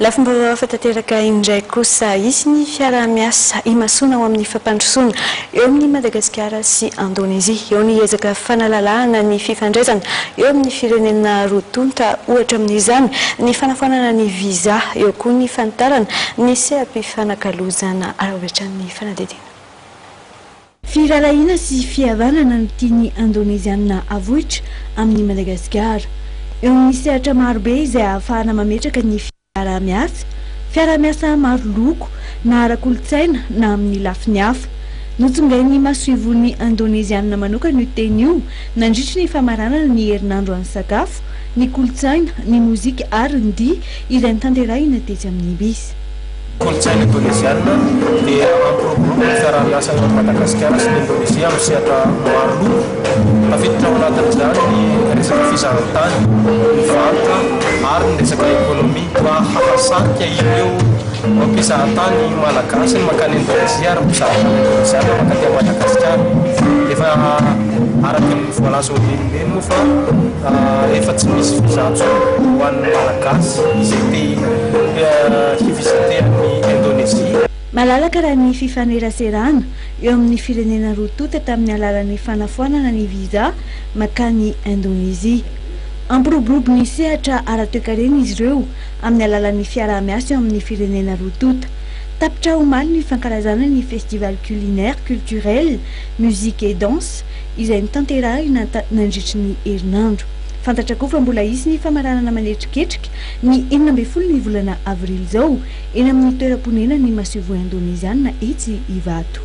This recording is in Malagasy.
La fomba fitateraka indray kosa izy ny fiara-miasa imasona ao amin'ny fampandrosoana eo amin'ny Madagasikara sy Indonésia. Eo ny ezaka fanalalahana ny fifandraisana eo amin'ny firenena roa tonta, ohatra amin'izany ny fanafoanana ny visa, eo koa ny fanitarana ny seha-mpifanankalozana arahoatran'ny fanadihadiana. Firalahiana sy fihavanana no tiany Indonésiana avohitra amin'ny Madagasikara. Eo amin'ny sehatra marobe izay ahafahana mametraka ny fiara-miasa maro loko na ara-kolontsaina na amin'ny lafiny hafa. Notsongainy masoivon'ny Indonésiana manokana io teny io nandritra ny famaranana ny herinandro an'ny sakafo, ny kolontsaina, ny mozika ary ny dihy izay nitanterahina tetsy amin'ny bisy. Kolontsaina indonésiana dia ampiroboana fiara-miasa eto Madagasikara sy Indonésia amin'ny sehatra maro loko. Tafiditra ao anatin'izany ny resaka fizahan-tany, ny varotra ary ny resaka ekônomia mba hahasarika ireo mpizahan-tany malagasy ny makany Indonésia ary mpizahatany indonésiana mankaty Madagasikara. Efa araky ny voalaza olembeny moa fa efa tsy misy viza intsony ho an'ny malagasy izay te hivizite amin'ny Indonésia. Malalaka raha ny fifaneraserana eo amin'ny firenena roa tonta tamin'ny alalan'ny fanafoanana ny visa makany Indonésia. Ampiroborobo ny sehatra ara-toekarena izy ireo amin'ny alalan'ny fiara-miasa eo amin'ny firenena roa tonta. Tapitra omaly ny fankalazana ny festival culinaire, culturel, musique et danse izay nitanterahina nandritra ny herinandro. Fantatra koa fa mbola isy ny famaranana manetriketrika ny 12 ny volana avril zao eny amin'ny toeram-ponena ny masovo Indonésiana etsy Ivato.